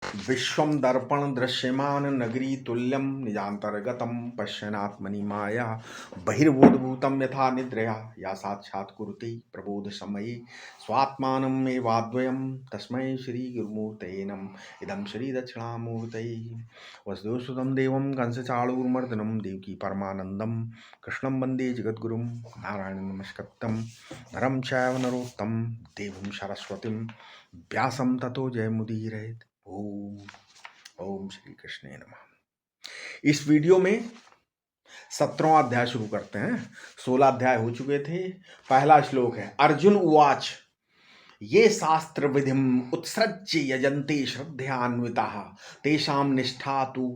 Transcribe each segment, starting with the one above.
विश्वं दर्पण दृश्यमान नगरी तुल्यं निजान्तर्गतं पश्यन्नात्मनि माया बहिर्भूतभूतं यथा निद्रया या साक्षात् कुरुते प्रबोधसमये स्वात्मानमेवाद्वयं तस्मै श्रीगुरुमूर्तये नमः। इदं श्रीदक्षिणामूर्तये वसुदेवसुतं देवं कंसचाणूरमर्दनं देवकी परमानन्दं कृष्णं वन्दे जगद्गुरुं नारायणं नमस्कृतं नरं चैव नरोत्तमं देवीं सरस्वतीं व्यासं ततो जयमुदीरयेत्। ओम ओम श्री कृष्ण नमः। इस वीडियो में 17वां अध्याय शुरू करते हैं। 16 अध्याय हो चुके थे। पहला श्लोक है अर्जुन उवाच ये शास्त्र विधिम उत्सृज्य यजन्ते श्रद्धयान्विताः तेषां निष्ठा तु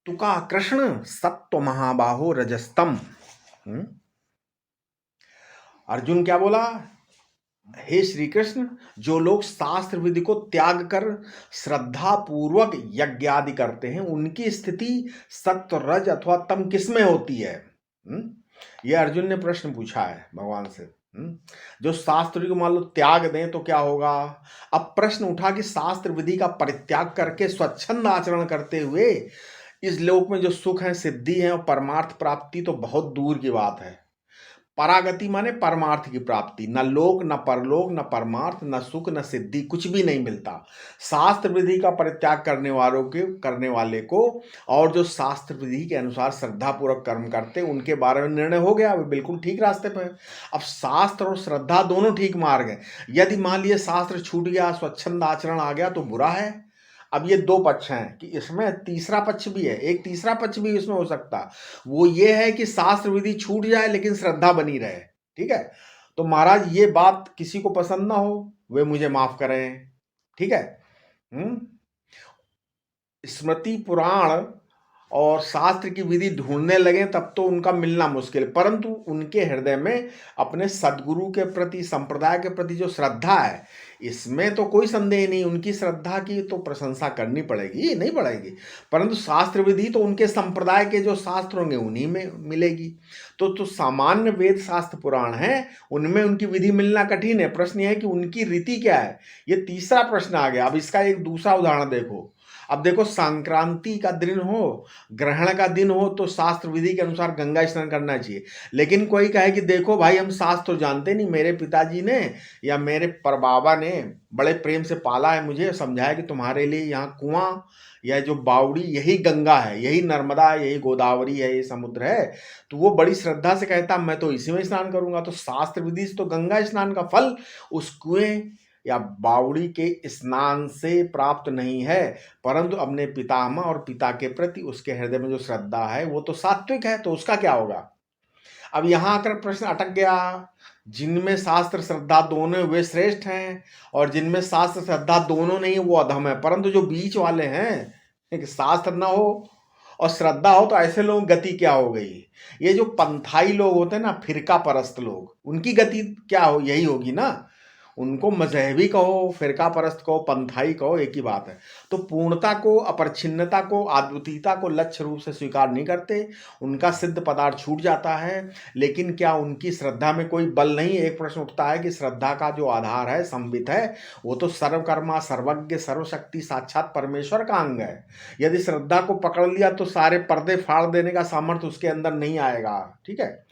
तुका कृष्ण सत्व महाबाहो रजस्तम। अर्जुन क्या बोला? हे श्री कृष्ण, जो लोग शास्त्र विधि को त्याग कर श्रद्धा पूर्वक यज्ञ आदि करते हैं उनकी स्थिति सत्व रज अथवा तम किस में होती है? यह अर्जुन ने प्रश्न पूछा है भगवान से। जो शास्त्र को मान लो त्याग दें तो क्या होगा? अब प्रश्न उठा कि शास्त्र विधि का परित्याग करके स्वच्छंद आचरण करते हुए इस लोक में जो सुख है, सिद्धि है और परमार्थ प्राप्ति तो बहुत दूर की बात है। परागति माने परमार्थ की प्राप्ति, न लोक न परलोक न परमार्थ न सुख न सिद्धि, कुछ भी नहीं मिलता शास्त्र विधि का परित्याग करने वाले को। और जो शास्त्र विधि के अनुसार श्रद्धा पूर्वक कर्म करते उनके बारे में निर्णय हो गया, वे बिल्कुल ठीक रास्ते पर है। अब शास्त्र और श्रद्धा दोनों ठीक मार्ग है। यदि मान लिए शास्त्र छूट गया, स्वच्छंद आचरण आ गया तो बुरा है। अब ये दो पक्ष हैं कि इसमें तीसरा पक्ष भी है। एक तीसरा पक्ष भी इसमें हो सकता, वो ये है कि शास्त्र विधि छूट जाए लेकिन श्रद्धा बनी रहे। ठीक है, तो महाराज ये बात किसी को पसंद ना हो वे मुझे माफ करें। ठीक है, स्मृति पुराण और शास्त्र की विधि ढूंढने लगे तब तो उनका मिलना मुश्किल, परंतु उनके हृदय में अपने सदगुरु के प्रति, संप्रदाय के प्रति जो श्रद्धा है, इसमें तो कोई संदेह नहीं। उनकी श्रद्धा की तो प्रशंसा करनी पड़ेगी, नहीं पड़ेगी, परंतु शास्त्र विधि तो उनके संप्रदाय के जो शास्त्र होंगे उन्हीं में मिलेगी। तो सामान्य वेद शास्त्र पुराण है, उनमें उनकी विधि मिलना कठिन है। प्रश्न यह है कि उनकी रीति क्या है, ये तीसरा प्रश्न आ गया। अब इसका एक दूसरा उदाहरण देखो। अब देखो, संक्रांति का दिन हो, ग्रहण का दिन हो तो शास्त्र विधि के अनुसार गंगा स्नान करना चाहिए। लेकिन कोई कहे कि देखो भाई, हम शास्त्र तो जानते नहीं, मेरे पिताजी ने या मेरे परबाबा ने बड़े प्रेम से पाला है, मुझे समझाया कि तुम्हारे लिए यहाँ कुआं या जो बावड़ी यही गंगा है, यही नर्मदा है, यही गोदावरी है, ये समुद्र है। तो वो बड़ी श्रद्धा से कहता मैं तो इसी में स्नान करूंगा। तो शास्त्र विधि से तो गंगा स्नान का फल उस कुएं या बावड़ी के स्नान से प्राप्त नहीं है, परंतु अपने पितामह और पिता के प्रति उसके हृदय में जो श्रद्धा है वो तो सात्विक है। तो उसका क्या होगा? अब यहां आकर प्रश्न अटक गया। जिनमें शास्त्र श्रद्धा दोनों वे श्रेष्ठ हैं, और जिनमें शास्त्र श्रद्धा दोनों नहीं वो अधम है। परंतु जो बीच वाले हैं, शास्त्र ना हो और श्रद्धा हो, तो ऐसे लोगों की गति क्या हो गई? ये जो पंथाई लोग होते हैं ना, फिरका परस्त लोग, उनकी गति क्या हो? यही होगी ना। उनको मजहबी कहो, फिरका परस्त कहो, पंथाई कहो, एक ही बात है। तो पूर्णता को, अपरिच्छिन्नता को, अद्वितीयता को लक्ष्य रूप से स्वीकार नहीं करते। उनका सिद्ध पदार्थ छूट जाता है। लेकिन क्या उनकी श्रद्धा में कोई बल नहीं? एक प्रश्न उठता है कि श्रद्धा का जो आधार है, संबित है, वो तो सर्वकर्मा, सर्वज्ञ, सर्वशक्ति, साक्षात परमेश्वर का अंग है। यदि श्रद्धा को पकड़ लिया तो सारे पर्दे फाड़ देने का सामर्थ्य उसके अंदर नहीं आएगा। ठीक है,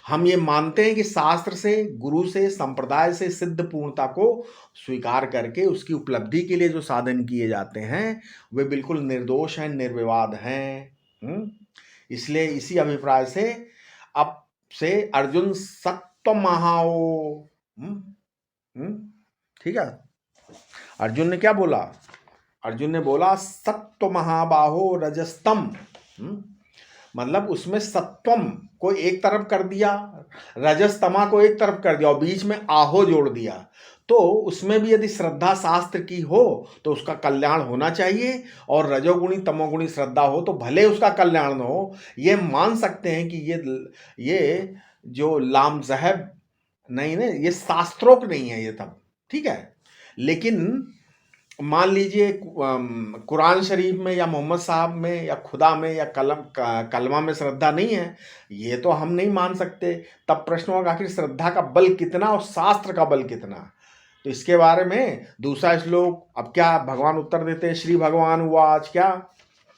हम ये मानते हैं कि शास्त्र से, गुरु से, संप्रदाय से सिद्ध पूर्णता को स्वीकार करके उसकी उपलब्धि के लिए जो साधन किए जाते हैं वे बिल्कुल निर्दोष हैं, निर्विवाद हैं। इसलिए इसी अभिप्राय से अब से अर्जुन सत्व महाओ। ठीक है, अर्जुन ने क्या बोला? अर्जुन ने बोला सत्व महाबाहो रजस्तम। मतलब उसमें सत्वम को एक तरफ कर दिया, रजस्तमा को एक तरफ कर दिया और बीच में आहो जोड़ दिया। तो उसमें भी यदि श्रद्धा शास्त्र की हो तो उसका कल्याण होना चाहिए, और रजोगुणी तमोगुणी श्रद्धा हो तो भले उसका कल्याण न हो। ये मान सकते हैं कि ये जो लामजहब नहीं ना, ये शास्त्रोक्त नहीं है ये तब। ठीक है, लेकिन मान लीजिए कुरान शरीफ में या मोहम्मद साहब में या खुदा में या कलमा में श्रद्धा नहीं है, ये तो हम नहीं मान सकते। तब प्रश्न होगा आखिर श्रद्धा का बल कितना और शास्त्र का बल कितना? तो इसके बारे में दूसरा श्लोक, अब क्या भगवान उत्तर देते हैं, श्री भगवान उवाच, क्या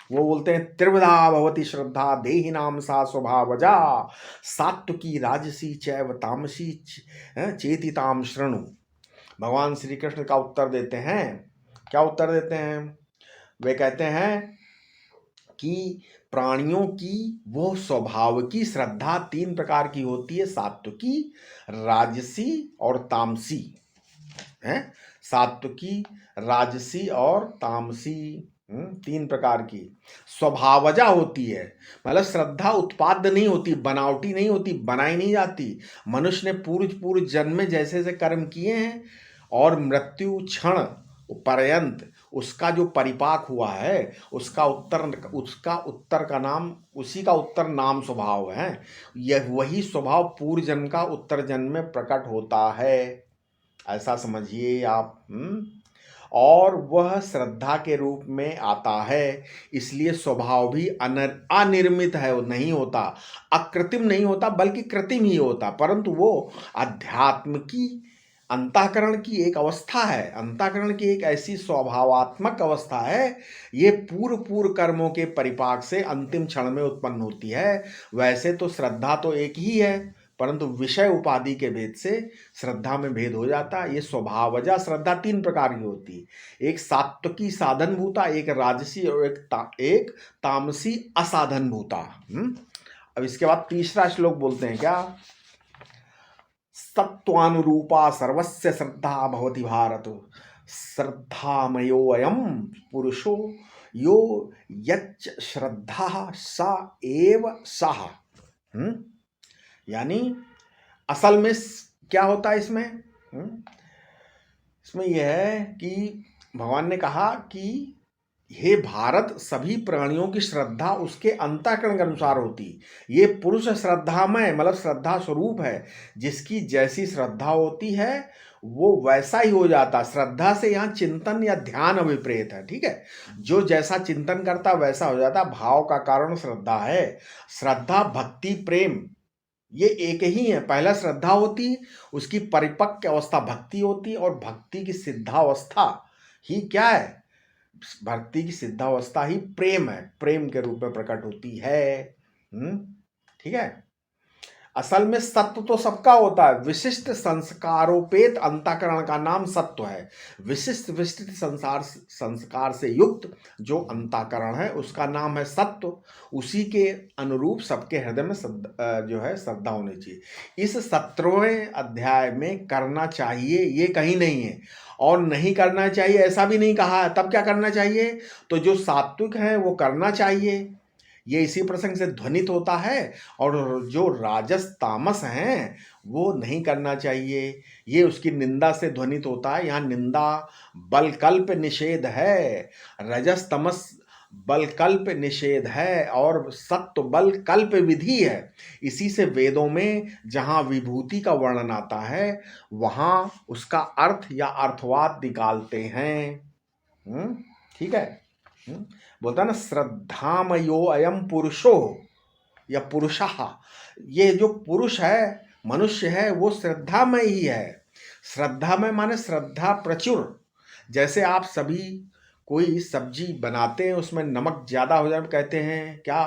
वो बोलते हैं, त्रिविधा भवति श्रद्धा देहिनाम सा स्वभावजा सात्विकी राजसी चैव तामसी चेतिताम शृणु। भगवान श्री कृष्ण का उत्तर देते हैं, क्या उत्तर देते हैं, वे कहते हैं कि प्राणियों की वो स्वभाव की श्रद्धा 3 प्रकार की होती है, सात्विकी, राजसी और तामसी है। सात्विकी, राजसी और तामसी 3 प्रकार की स्वभावजा होती है। मतलब श्रद्धा उत्पाद नहीं होती, बनावटी नहीं होती, बनाई नहीं जाती। मनुष्य ने पूर्व जन्म में जैसे जैसे कर्म किए हैं और मृत्यु क्षण पर्यंत उसका जो परिपाक हुआ है, उसका उत्तर का नाम, उसी का उत्तर नाम स्वभाव है। यह वही स्वभाव पूर्व जन्म का उत्तर जन्म में प्रकट होता है, ऐसा समझिए आप। और वह श्रद्धा के रूप में आता है, इसलिए स्वभाव भी अनिर्मित है, वो नहीं होता, अकृत्रिम नहीं होता, बल्कि कृत्रिम ही होता। परंतु वो अध्यात्म की, अंतःकरण की एक अवस्था है, अंतःकरण की एक ऐसी स्वभावात्मक अवस्था है, ये पूर्व कर्मों के परिपाक से अंतिम क्षण में उत्पन्न होती है। वैसे तो श्रद्धा तो एक ही है, परंतु विषय उपाधि के भेद से श्रद्धा में भेद हो जाता है। ये स्वभावजा श्रद्धा 3 प्रकार की होती है, एक सात्विकी साधनभूता, एक राजसी और एक तामसी असाधनभूता। अब इसके बाद तीसरा श्लोक बोलते हैं, क्या, सत्वानुरूपा सर्वस्य श्रद्धा भवति भारत श्रद्धामयोऽयं पुरुषो यो यच्च श्रद्धा सा एव सः। यानी असल में क्या होता है इसमें, इसमें यह है कि भगवान ने कहा कि हे भारत, सभी प्राणियों की श्रद्धा उसके अंतःकरण के अनुसार होती। ये पुरुष श्रद्धामय, मतलब श्रद्धा स्वरूप है, जिसकी जैसी श्रद्धा होती है वो वैसा ही हो जाता। श्रद्धा से यहाँ चिंतन या ध्यान अभिप्रेत है, ठीक है, जो जैसा चिंतन करता वैसा हो जाता। भाव का कारण श्रद्धा है। श्रद्धा, भक्ति, प्रेम ये एक ही है। पहला श्रद्धा होती, उसकी परिपक्व अवस्था भक्ति होती, और भक्ति की सिद्धावस्था ही क्या है, भक्ति की सिद्धावस्था ही प्रेम है, प्रेम के रूप में प्रकट होती है। ठीक है। असल में सत्व तो सबका होता है, विशिष्ट संस्कारोपेत अंतःकरण का नाम सत्व है। विशिष्ट विशिष्ट संस्कार से युक्त जो अंतःकरण है उसका नाम है सत्व। उसी के अनुरूप सबके हृदय में जो है श्रद्धा होनी चाहिए। इस 17वें अध्याय में करना चाहिए ये कहीं नहीं है, और नहीं करना चाहिए ऐसा भी नहीं कहा है। तब क्या करना चाहिए, तो जो सात्विक है वो करना चाहिए, ये इसी प्रसंग से ध्वनित होता है, और जो राजस तामस हैं वो नहीं करना चाहिए, ये उसकी निंदा से ध्वनित होता है। यहाँ निंदा बलकल्प निषेध है, रजस तमस बलकल्प निषेध है, और सत्व बलकल्प विधि है। इसी से वेदों में जहाँ विभूति का वर्णन आता है वहाँ उसका अर्थ या अर्थवाद निकालते हैं। ठीक है। बोलता है ना, श्रद्धामयो अयम पुरुषो या पुरुषः, ये जो पुरुष है, मनुष्य है, वो श्रद्धामय ही है। श्रद्धामय माने श्रद्धा प्रचुर। जैसे आप सभी कोई सब्जी बनाते हैं, उसमें नमक ज्यादा हो जाए कहते हैं क्या,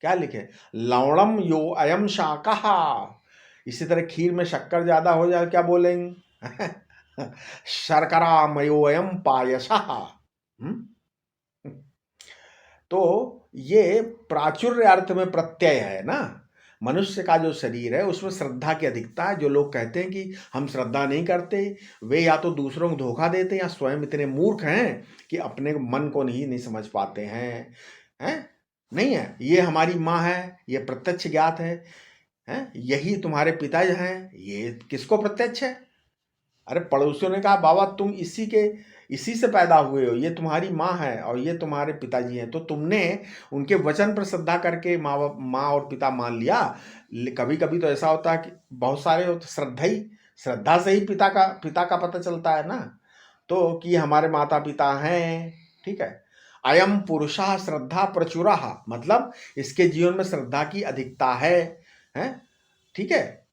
क्या लिखे, लवणम यो अयम शाकः। इसी तरह खीर में शक्कर ज्यादा हो जाए क्या बोलेंगे, शर्करा मयो अयम पायसः। तो ये प्राचुर्य अर्थ में प्रत्यय है ना। मनुष्य का जो शरीर है उसमें श्रद्धा की अधिकता है। जो लोग कहते हैं कि हम श्रद्धा नहीं करते, वे या तो दूसरों को धोखा देते हैं या स्वयं इतने मूर्ख हैं कि अपने मन को नहीं समझ पाते हैं। नहीं है, ये हमारी माँ है, ये प्रत्यक्ष ज्ञात है, यही तुम्हारे पिताजी हैं, ये किसको प्रत्यक्ष है। अरे पड़ोसियों ने कहा बाबा तुम इसी से पैदा हुए हो, ये तुम्हारी माँ है और ये तुम्हारे पिताजी हैं, तो तुमने उनके वचन पर श्रद्धा करके माँ और पिता मान लिया। कभी कभी तो ऐसा होता है कि बहुत सारे हो तो श्रद्धा से ही पिता का पता चलता है ना, तो कि हमारे माता पिता हैं। ठीक है। अयम पुरुषः श्रद्धा प्रचुरः, मतलब इसके जीवन में श्रद्धा की अधिकता है। ठीक है।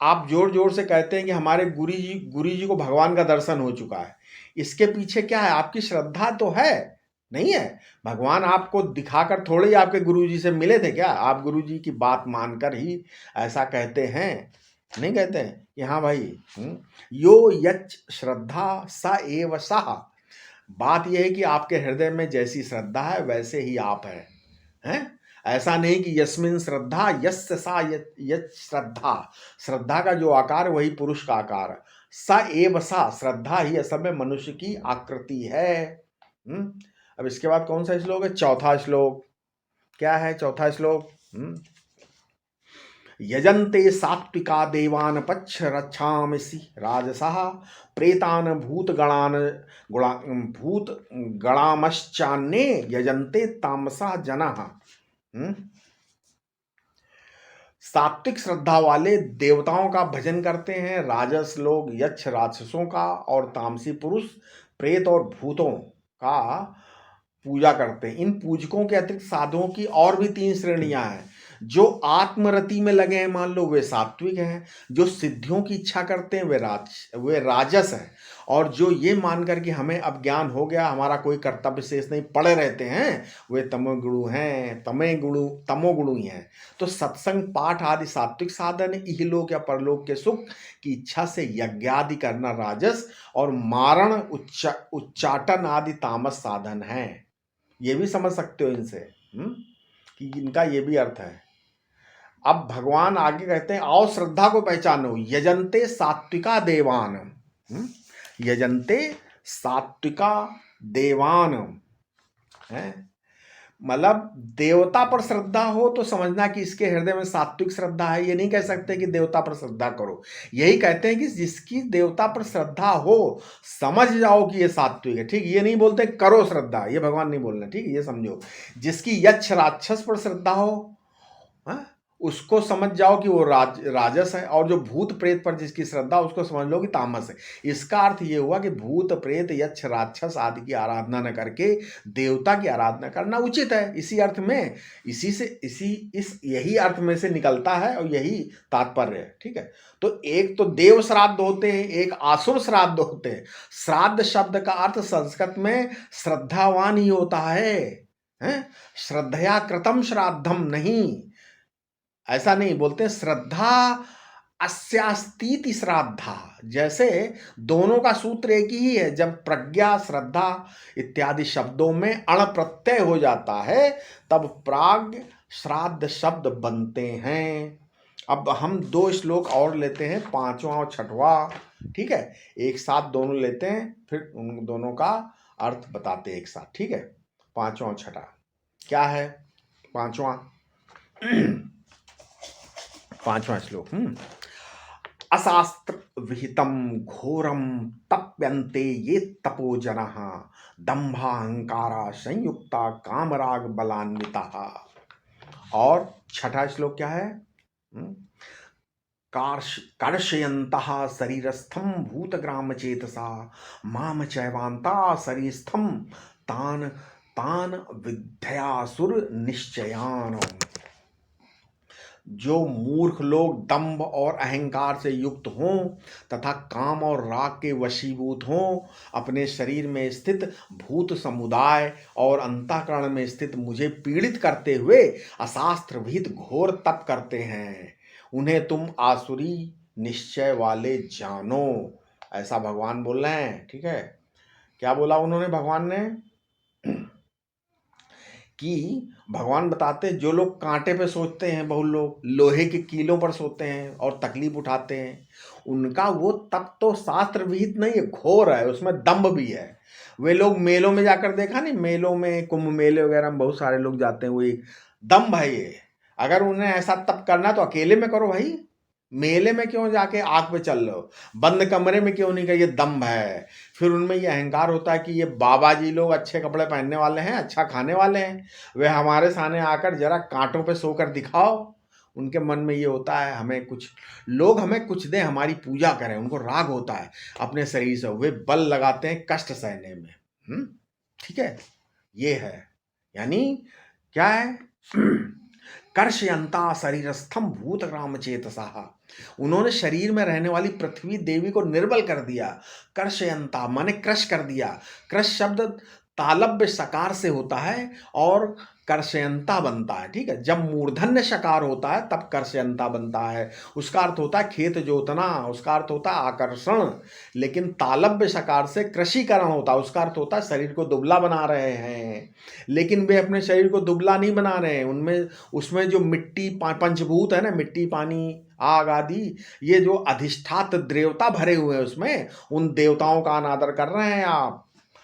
आप जोर जोर से कहते हैं कि हमारे गुरु जी को भगवान का दर्शन हो चुका है, इसके पीछे क्या है? आपकी श्रद्धा तो है, नहीं है? भगवान आपको दिखाकर थोड़े ही आपके गुरुजी से मिले थे क्या? आप गुरुजी की बात मानकर ही ऐसा कहते हैं, नहीं कहते हैं कि हाँ भाई। यो यच्च श्रद्धा स एव सः। बात यह है कि आपके हृदय में जैसी श्रद्धा है वैसे ही आप हैं? ऐसा नहीं कि यस्मिन श्रद्धा यस्य सा यच्च श्रद्धा। श्रद्धा का जो आकार वही पुरुष का आकार है। स एव सा, श्रद्धा ही असल में मनुष्य की आकृति है। अब इसके बाद कौन सा श्लोक है? चौथा श्लोक। क्या है चौथा श्लोक? यजन्ते सात्विका देवान पक्ष रक्षामसि राजसः प्रेतान भूत गणामश्चान्ये यजन्ते तामसा जनः। सात्विक श्रद्धा वाले देवताओं का भजन करते हैं, राजस लोग यक्ष राक्षसों का, और तामसी पुरुष प्रेत और भूतों का पूजा करते हैं। इन पूजकों के अतिरिक्त साधुओं की और भी 3 श्रेणियां हैं। जो आत्मरति में लगे हैं, मान लो, वे सात्विक हैं। जो सिद्धियों की इच्छा करते हैं वे राजस हैं। और जो ये मानकर कि हमें अब ज्ञान हो गया, हमारा कोई कर्तव्य शेष नहीं, पड़े रहते हैं, वे तमोगुणु हैं, तमोगुणु ही हैं। तो सत्संग पाठ आदि सात्विक साधन, इहलोक या परलोक के सुख की इच्छा से यज्ञादि करना राजस, और मारण उच्चाटन आदि तामस साधन है। ये भी समझ सकते हो इनसे कि इनका ये भी अर्थ है। अब भगवान आगे कहते हैं, आओ श्रद्धा को पहचानो। यजन्ते सात्विका देवान। यजन्ते सात्विका देवान है, मतलब देवता पर श्रद्धा हो तो समझना कि इसके हृदय में सात्विक श्रद्धा है। ये नहीं कह सकते कि देवता पर श्रद्धा करो। यही कहते हैं कि जिसकी देवता पर श्रद्धा हो समझ जाओ कि ये सात्विक है। ठीक, ये नहीं बोलते करो श्रद्धा, ये भगवान नहीं बोल रहे। ठीक, ये समझो। जिसकी यक्ष राक्षस पर श्रद्धा हो, उसको समझ जाओ कि वो राजस है। और जो भूत प्रेत पर जिसकी श्रद्धा, उसको समझ लो कि तामस है। इसका अर्थ ये हुआ कि भूत प्रेत यक्ष राक्षस आदि की आराधना न करके देवता की आराधना करना उचित है। इसी अर्थ में, यही अर्थ में से निकलता है और यही तात्पर्य है। ठीक है, तो एक तो देव श्राद्ध होते हैं, एक आसुर श्राद्ध होते हैं। श्राद्ध शब्द का अर्थ संस्कृत में श्रद्धावान ही होता है। श्रद्धया कृतम श्राद्धम नहीं, ऐसा नहीं बोलते। श्रद्धा अस्यास्तीति श्राद्धा। जैसे दोनों का सूत्र एक ही है। जब प्रज्ञा, श्रद्धा इत्यादि शब्दों में अण प्रत्यय हो जाता है तब प्राज्ञ श्राद्ध शब्द बनते हैं। अब हम 2 श्लोक और लेते हैं, 5वां और 6वां। ठीक है, एक साथ दोनों लेते हैं, फिर उन दोनों का अर्थ बताते हैं एक साथ। ठीक है, 5वां और 6वां क्या है? 5वां श्लोक। अशास्त्र विहितम घोरम तप्यन्ते ये तपो जनः दंभाहंकारा संयुक्ता कामराग बलान्विता। और 6वां श्लोक क्या है? कर्षयन्तः शरीरस्थम भूतग्राम चेतसा माम चैवान्ता शरीरस्थम तान तान विद्यासुर निश्चयान। जो मूर्ख लोग दंभ और अहंकार से युक्त हों तथा काम और राग के वशीभूत हों, अपने शरीर में स्थित भूत समुदाय और अंतःकरण में स्थित मुझे पीड़ित करते हुए अशास्त्र विहित घोर तप करते हैं, उन्हें तुम आसुरी निश्चय वाले जानो। ऐसा भगवान बोल रहे हैं। ठीक है, क्या बोला उन्होंने? भगवान ने कि भगवान बताते हैं, जो लोग कांटे पे सोचते हैं, बहुत लोग लोहे के कीलों पर सोते हैं और तकलीफ उठाते हैं, उनका वो तप तो शास्त्र विहित नहीं है, घोर है, उसमें दंभ भी है। वे लोग मेलों में जाकर, देखा नहीं, मेलों में, कुंभ मेले वगैरह में बहुत सारे लोग जाते हैं, वो एक दंभ है ये। अगर उन्हें ऐसा तप करना तो अकेले में करो भाई, मेले में क्यों जाके आग पे चल रहे हो? बंद कमरे में क्यों नहीं? का ये दम्भ है। फिर उनमें ये अहंकार होता है कि ये बाबा जी लोग अच्छे कपड़े पहनने वाले हैं, अच्छा खाने वाले हैं, वे हमारे सामने आकर जरा कांटों पे सोकर दिखाओ। उनके मन में ये होता है, हमें कुछ दें, हमारी पूजा करें। उनको राग होता है अपने शरीर से, वे बल लगाते हैं कष्ट सहने में। ठीक है, ये है, यानी क्या है? कर्षयन्ता शरीरस्थम भूतग्राम चेतसा। उन्होंने शरीर में रहने वाली पृथ्वी देवी को निर्बल कर दिया। कर्षयंता माने क्रश कर दिया। क्रश शब्द तालव्य सकार से होता है और कर्षयंता बनता है। ठीक है, जब मूर्धन्य शकार होता है तब कर्षयंता बनता है। उसका अर्थ होता है खेत जोतना, उसका अर्थ होता है आकर्षण। लेकिन तालव्य शकार से कृषिकरण होता है, उसका अर्थ होता है शरीर को दुबला बना रहे हैं। लेकिन वे अपने शरीर को दुबला नहीं बना रहे हैं। उनमें उसमें जो मिट्टी पंचभूत है ना, मिट्टी पानी आग आदि, ये जो अधिष्ठात देवता भरे हुए हैं उसमें, उन देवताओं का अनादर कर रहे हैं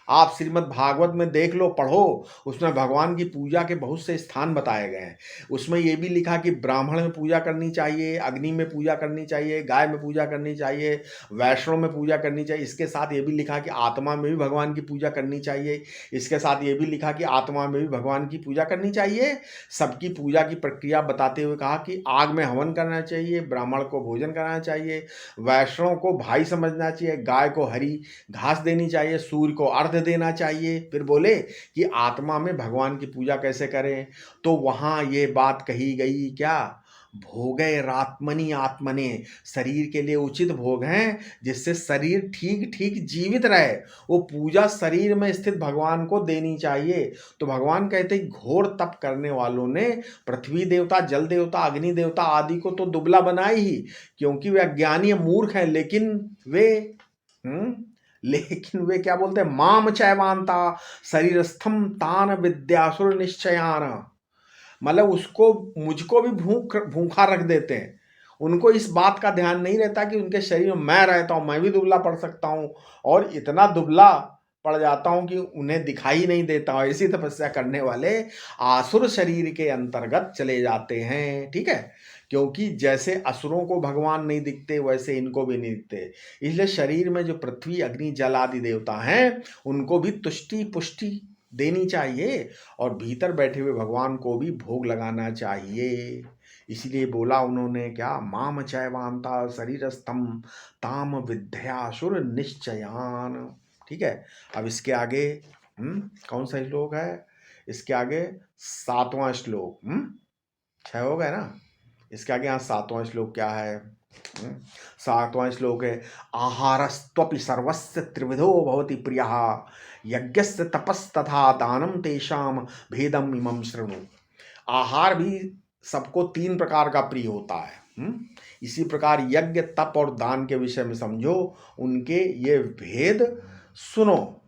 आप श्रीमद् भागवत में देख लो, पढ़ो, उसमें भगवान की पूजा के बहुत से स्थान बताए गए हैं। उसमें ये भी लिखा कि ब्राह्मण में पूजा करनी चाहिए, अग्नि में पूजा करनी चाहिए, गाय में पूजा करनी चाहिए, वैष्णव में पूजा करनी चाहिए। इसके साथ ये भी लिखा कि आत्मा में भी भगवान की पूजा करनी चाहिए। इसके साथ ये भी लिखा कि आत्मा में भी भगवान की पूजा करनी चाहिए। सबकी पूजा की प्रक्रिया बताते हुए कहा कि आग में हवन करना चाहिए, ब्राह्मण को भोजन कराना चाहिए, वैष्णव को भाई समझना चाहिए, गाय को हरी घास देनी चाहिए, सूर्य को अर्घ देना चाहिए। फिर बोले कि आत्मा में भगवान की पूजा कैसे करें, तो वहां ये बात कही गई क्या, भोगैरात्मनि आत्मने, शरीर के लिए उचित भोग हैं जिससे शरीर ठीक ठीक जीवित रहे। वो पूजा शरीर में स्थित भगवान को देनी चाहिए। तो भगवान कहते हैं घोर तप करने वालों ने पृथ्वी देवता, जल देवता, अग्नि देवता आदि को तो दुबला बनाई ही, क्योंकि वे अज्ञानी मूर्ख हैं। लेकिन वे क्या बोलते हैं, माम चैवांता शरीरस्थम तान विद्यासुर निश्चयान, मतलब उसको, मुझको भी भूखा रख देते हैं। उनको इस बात का ध्यान नहीं रहता कि उनके शरीर में मैं रहता हूं, मैं भी दुबला पड़ सकता हूं, और इतना दुबला पड़ जाता हूं कि उन्हें दिखाई नहीं देता हूं। ऐसी तपस्या करने वाले आसुर शरीर के अंतर्गत चले जाते हैं। ठीक है, क्योंकि जैसे असुरों को भगवान नहीं दिखते वैसे इनको भी नहीं दिखते। इसलिए शरीर में जो पृथ्वी, अग्नि, जल आदि देवता हैं उनको भी तुष्टि पुष्टि देनी चाहिए, और भीतर बैठे हुए भगवान को भी भोग लगाना चाहिए। इसलिए बोला उन्होंने क्या, माम चैवांता शरीरस्थम ताम विद्यासुर निश्चयान। ठीक है, अब इसके आगे कौन सा श्लोक है, इसके आगे 7वां श्लोक, 6 हो गए ना। इसके आगे यहाँ 7वां श्लोक क्या है, 7वां श्लोक है, आहारस्त्वपि सर्वस्य त्रिविधो भवति प्रियः यज्ञस्य तपस्तथा दानम तेषाम भेदम इमं शृणु। आहार भी सबको 3 प्रकार का प्रिय होता है। इसी प्रकार यज्ञ, तप और दान के विषय में समझो, उनके ये भेद सुनो।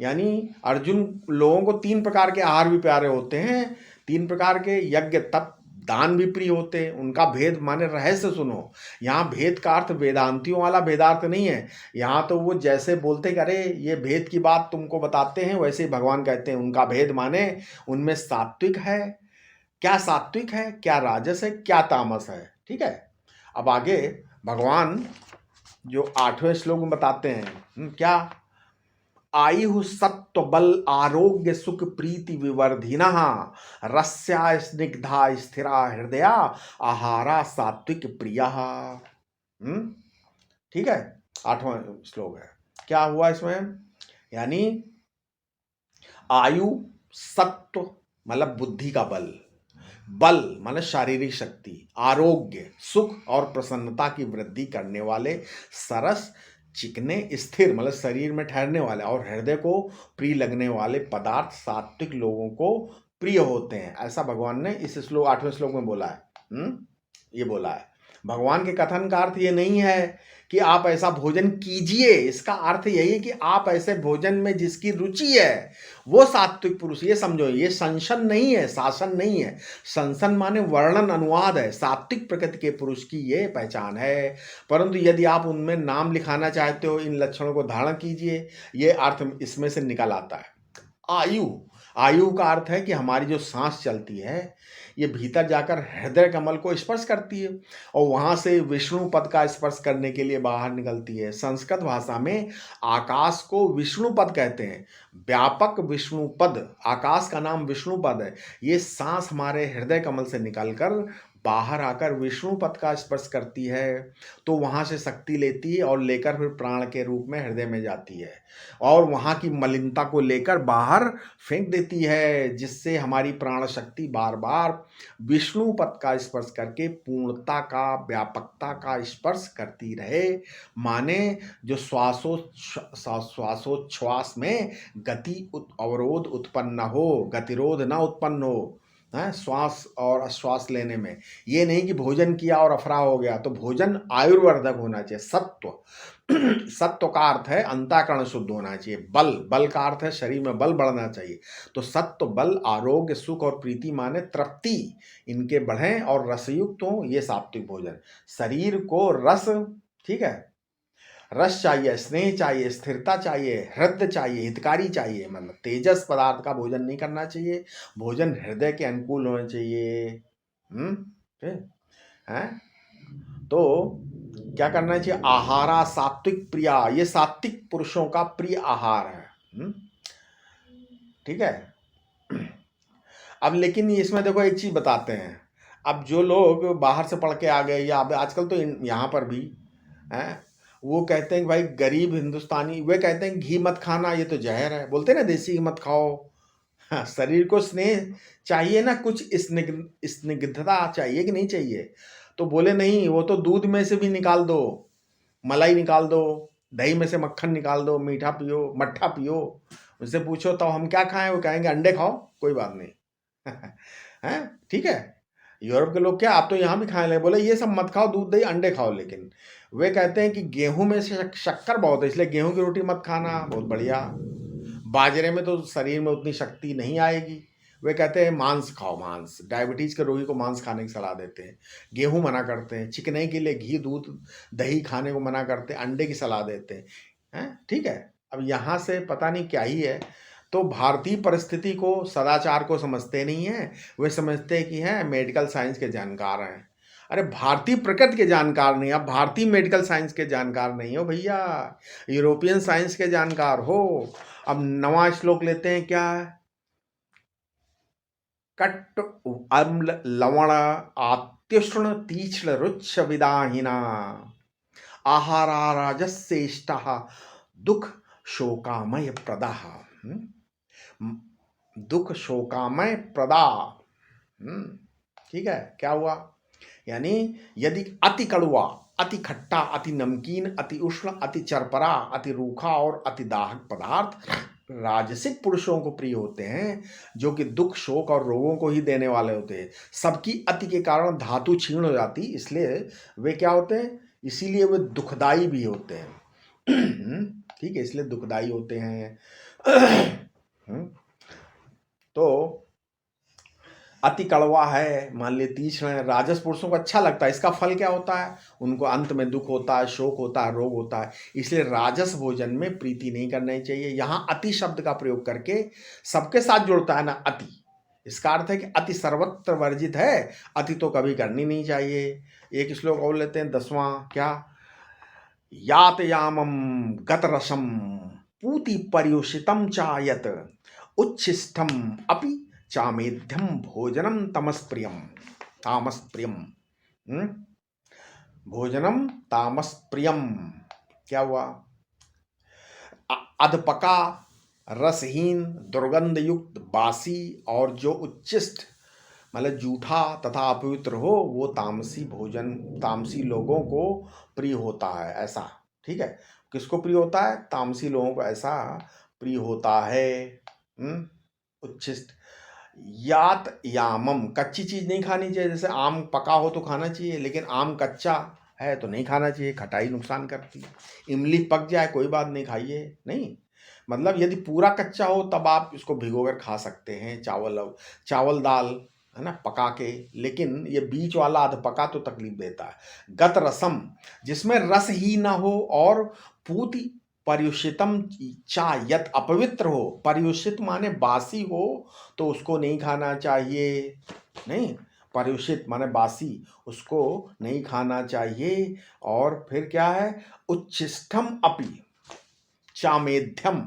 यानी अर्जुन, लोगों को 3 प्रकार के आहार भी प्यारे होते हैं, 3 प्रकार के यज्ञ, तप, दान भी प्रिय होते हैं। उनका भेद माने रहस्य सुनो। यहाँ भेद का अर्थ वेदांतियों वाला वेदार्थ नहीं है। यहाँ तो वो जैसे बोलते कि अरे ये भेद की बात तुमको बताते हैं, वैसे ही भगवान कहते हैं उनका भेद माने उनमें सात्विक है, क्या सात्विक है, क्या राजस है, क्या तामस है। ठीक है, अब आगे भगवान जो 8वें श्लोक में बताते हैं, क्या, आयु सत्व बल आरोग्य सुख प्रीति विवर्धिनः रस्या स्निग्धा स्थिरा हृदया आहारा सात्विक प्रियः। ठीक है, 8वां श्लोक है। क्या हुआ इसमें, यानी आयु, सत्व मतलब बुद्धि का बल, बल मतलब शारीरिक शक्ति, आरोग्य, सुख और प्रसन्नता की वृद्धि करने वाले, सरस, चिकने, स्थिर मतलब शरीर में ठहरने वाले, और हृदय को प्रिय लगने वाले पदार्थ सात्विक लोगों को प्रिय होते हैं। ऐसा भगवान ने इस श्लोक 8वें श्लोक में बोला है। ये बोला है। भगवान के कथन का अर्थ ये नहीं है कि आप ऐसा भोजन कीजिए, इसका अर्थ यही है कि आप ऐसे भोजन में जिसकी रुचि है वो सात्विक पुरुष। ये समझो, ये संशन नहीं है, शासन नहीं है। संशन माने वर्णन, अनुवाद है। सात्विक प्रकृति के पुरुष की ये पहचान है। परंतु यदि आप उनमें नाम लिखाना चाहते हो, इन लक्षणों को धारण कीजिए, ये अर्थ इसमें से निकल आता है। आयु, आयु का अर्थ है कि हमारी जो सांस चलती है ये भीतर जाकर हृदय कमल को स्पर्श करती है, और वहां से विष्णु पद का स्पर्श करने के लिए बाहर निकलती है। संस्कृत भाषा में आकाश को विष्णु पद कहते हैं। व्यापक विष्णु पद, आकाश का नाम विष्णु पद है। ये सांस हमारे हृदय कमल से निकलकर बाहर आकर विष्णु पद का स्पर्श करती है तो वहाँ से शक्ति लेती है और लेकर फिर प्राण के रूप में हृदय में जाती है और वहाँ की मलिनता को लेकर बाहर फेंक देती है, जिससे हमारी प्राण शक्ति बार बार विष्णु पद का स्पर्श करके पूर्णता का, व्यापकता का स्पर्श करती रहे। माने जो श्वासोच्छ्वास में अवरोध उत्पन्न न हो, गतिरोध न उत्पन्न हो, है श्वास और आश्वास लेने में। ये नहीं कि भोजन किया और अफरा हो गया, तो भोजन आयुर्वर्धक होना चाहिए। सत्व सत्व का अर्थ है अंतःकरण शुद्ध होना चाहिए। बल, बल का अर्थ है शरीर में बल बढ़ना चाहिए। तो सत्व, बल, आरोग्य, सुख और प्रीति माने तृप्ति, इनके बढ़ें और रसयुक्त हो, ये सात्विक भोजन। शरीर को रस, ठीक है, रस चाहिए, स्नेह चाहिए, स्थिरता चाहिए, हृदय चाहिए, हितकारी चाहिए, मतलब तेजस पदार्थ का भोजन नहीं करना चाहिए। भोजन हृदय के अनुकूल होना चाहिए। ठीक है। तो क्या करना चाहिए? आहारा सात्विक प्रिया, ये सात्विक पुरुषों का प्रिय आहार है। ठीक है। अब लेकिन इसमें देखो एक चीज बताते हैं। अब जो लोग बाहर से पढ़ के आ गए या अब आजकल तो यहाँ पर भी हैं, वो कहते हैं कि भाई गरीब हिंदुस्तानी, वे कहते हैं घी मत खाना, ये तो जहर है। बोलते हैं ना देसी घी मत खाओ। हाँ, शरीर को स्नेह चाहिए ना, कुछ स्निग्धता चाहिए कि नहीं चाहिए? तो बोले नहीं, वो तो दूध में से भी निकाल दो, मलाई निकाल दो, दही में से मक्खन निकाल दो, मीठा पियो, मट्ठा पियो। उनसे पूछो तो हम क्या खाएं, वो कहेंगे अंडे खाओ, कोई बात नहीं। हैं, ठीक है। यूरोप के लोग क्या, आप तो यहाँ भी खाने लगे, बोले ये सब मत खाओ, दूध दही अंडे खाओ। लेकिन वे कहते हैं कि गेहूं में से शक्कर बहुत है, इसलिए गेहूं की रोटी मत खाना, बहुत बढ़िया। बाजरे में तो शरीर में उतनी शक्ति नहीं आएगी। वे कहते हैं मांस खाओ, मांस, डायबिटीज के रोगी को मांस खाने की सलाह देते हैं। गेहूं मना करते हैं, चिकनाई के लिए घी, दूध, दही खाने को मना करते हैं, अंडे की सलाह देते हैं। ठीक है। अब यहाँ से पता नहीं क्या ही है। तो भारतीय परिस्थिति को, सदाचार को समझते नहीं है। वे समझते हैं कि हैं मेडिकल साइंस के जानकार हैं। अरे भारतीय प्रकृति के जानकार नहीं, आप भारतीय मेडिकल साइंस के जानकार नहीं हो भैया, यूरोपियन साइंस के जानकार हो। अब नवा श्लोक लेते हैं, क्या है? कट्ट अम्ल लवण आत्युष्ण तीक्ष्ण रुच्छ विदाहिना आहारा राजस्येष्ट दुख शोकामय प्रदा। दुख शोकामय प्रदा। ठीक है। क्या हुआ? यानी यदि अति कड़वा, अति खट्टा, अति नमकीन, अति उष्ण, अति चरपरा, अति रूखा और अति दाहक पदार्थ राजसिक पुरुषों को प्रिय होते हैं, जो कि दुख, शोक और रोगों को ही देने वाले होते हैं। सबकी अति के कारण धातु क्षीण हो जाती, इसलिए वे क्या होते हैं? इसीलिए वे दुखदाई भी होते हैं। ठीक है, इसलिए दुखदाई होते हैं। तो अति कड़वा है, मान लिए तीक्ष्ण है, राजस पुरुषों को अच्छा लगता है। इसका फल क्या होता है? उनको अंत में दुख होता है, शोक होता है, रोग होता है। इसलिए राजस भोजन में प्रीति नहीं करनी चाहिए। यहाँ अति शब्द का प्रयोग करके सबके साथ जुड़ता है ना, अति। इसका अर्थ है कि अति सर्वत्र वर्जित है, अति तो कभी करनी नहीं चाहिए। एक श्लोक और लेते हैं, 10वां, क्या? यात यामम गत रसम पूति पर्युषितम चायत उच्छिष्टम अपि चामेध्यम भोजनम तामसप्रियम। भोजनम तामसप्रियम। क्या हुआ? अधपका, रसहीन, दुर्गंध युक्त, बासी और जो उच्छिष्ट मतलब जूठा तथा अपवित्र हो, वो तामसी भोजन, तामसी लोगों को प्रिय होता है, ऐसा। ठीक है। किसको प्रिय होता है? तामसी लोगों को ऐसा प्रिय होता है। उच्छिष्ट। यात यामम, कच्ची चीज नहीं खानी चाहिए। जैसे आम पका हो तो खाना चाहिए, लेकिन आम कच्चा है तो नहीं खाना चाहिए, खटाई नुकसान करती है। इमली पक जाए कोई बात नहीं, खाइए नहीं। मतलब यदि पूरा कच्चा हो तब आप इसको भिगोकर खा सकते हैं, चावल दाल, है ना, पका के। लेकिन ये बीच वाला अध पका तो तकलीफ देता है। गत रसम, जिसमें रस ही ना हो, और पूति पर्युषितम चा, यत अपवित्र हो। पर्युषित माने बासी हो, तो उसको नहीं खाना चाहिए। नहीं, पर्युषित माने बासी, उसको नहीं खाना चाहिए। और फिर क्या है? उच्छिष्टम अपि चामेध्यम,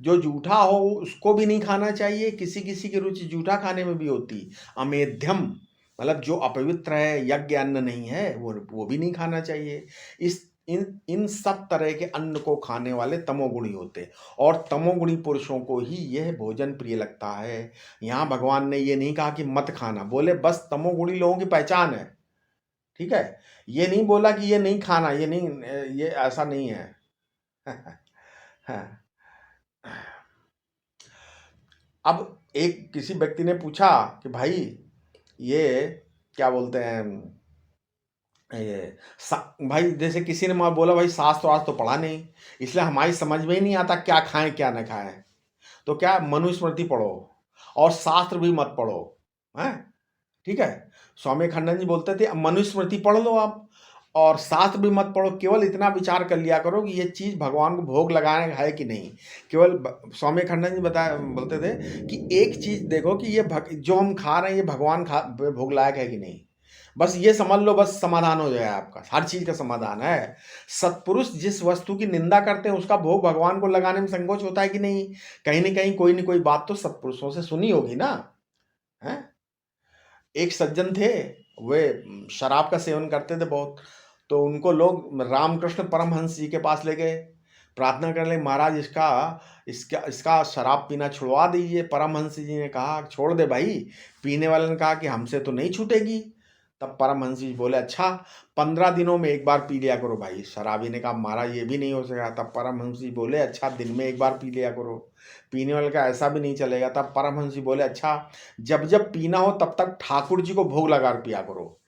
जो जूठा हो उसको भी नहीं खाना चाहिए। किसी किसी की रुचि जूठा खाने में भी होती। अमेध्यम मतलब जो अपवित्र है, यज्ञ अन्न नहीं है, वो भी नहीं खाना चाहिए। इस इन इन सब तरह के अन्न को खाने वाले तमोगुणी होते हैं, और तमोगुणी पुरुषों को ही यह भोजन प्रिय लगता है। यहाँ भगवान ने ये नहीं कहा कि मत खाना, बोले बस तमोगुणी लोगों की पहचान है, ठीक है? ये नहीं बोला कि ये नहीं खाना, ये नहीं, ये ऐसा नहीं है। हाँ। अब एक किसी व्यक्ति ने पूछा कि भाई ये क्या बोलते हैं, ये भाई जैसे किसी ने बोला भाई शास्त्र वास्त्र तो पढ़ा नहीं, इसलिए हमारी समझ में ही नहीं आता क्या खाएं क्या न खाएं। तो क्या, मनुस्मृति पढ़ो और शास्त्र भी मत पढ़ो, हैं? ठीक है? स्वामी खंडन जी बोलते थे मनुस्मृति पढ़ लो आप, और शास्त्र भी मत पढ़ो, केवल इतना विचार कर लिया करो कि ये चीज़ भगवान को भोग लगाने का है कि नहीं। केवल स्वामी खंडन जी बोलते थे कि एक चीज़ देखो कि ये जो हम खा रहे हैं ये भगवान भोग लायक है कि नहीं। बस ये समझ लो, बस समाधान हो जाए आपका, हर चीज़ का समाधान है। सत्पुरुष जिस वस्तु की निंदा करते हैं उसका भोग भगवान को लगाने में संकोच होता है कि नहीं? कहीं न कहीं कोई न कोई बात तो सत्पुरुषों से सुनी होगी ना, हैं? एक सज्जन थे, वे शराब का सेवन करते थे बहुत, तो उनको लोग रामकृष्ण परमहंस जी के पास ले गए, प्रार्थना करने लगे, महाराज इसका इसका इसका शराब पीना छुड़वा दीजिए। परमहंस जी ने कहा छोड़ दे भाई। पीने वाले ने कहा कि हमसे तो नहीं छूटेगी। तब परमहंस जी बोले अच्छा 15 दिनों में एक बार पी लिया करो भाई। शराबी ने कहा महाराज ये भी नहीं हो सका। तब परमहंस जी बोले अच्छा दिन में एक बार पी लिया करो। पीने वाले का ऐसा भी नहीं चलेगा। तब परमहंस जी बोले अच्छा जब जब पीना हो तब तक ठाकुर जी को भोग लगा पिया करो।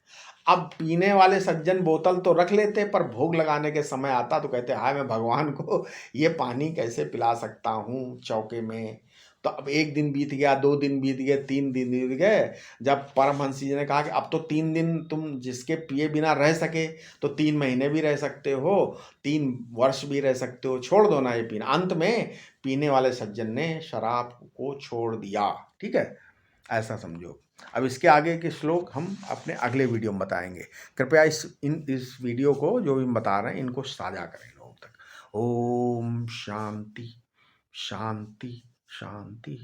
अब पीने वाले सज्जन बोतल तो रख लेते, पर भोग लगाने के समय आता तो कहते हाय मैं भगवान को ये पानी कैसे पिला सकता हूँ चौके में। तो अब 1 दिन बीत गया, 2 दिन बीत गए, 3 दिन बीत गए। जब परमहंस जी ने कहा कि अब तो 3 दिन तुम जिसके पिए बिना रह सके, तो 3 महीने भी रह सकते हो, 3 वर्ष भी रह सकते हो, छोड़ दो ना ये पीना। अंत में पीने वाले सज्जन ने शराब को छोड़ दिया, ठीक है? ऐसा समझो। अब इसके आगे के श्लोक हम अपने अगले वीडियो में बताएंगे। कृपया इस वीडियो को जो भी बता रहे हैं इनको साझा करें लोगों तक। ओम शांति शांति शांति।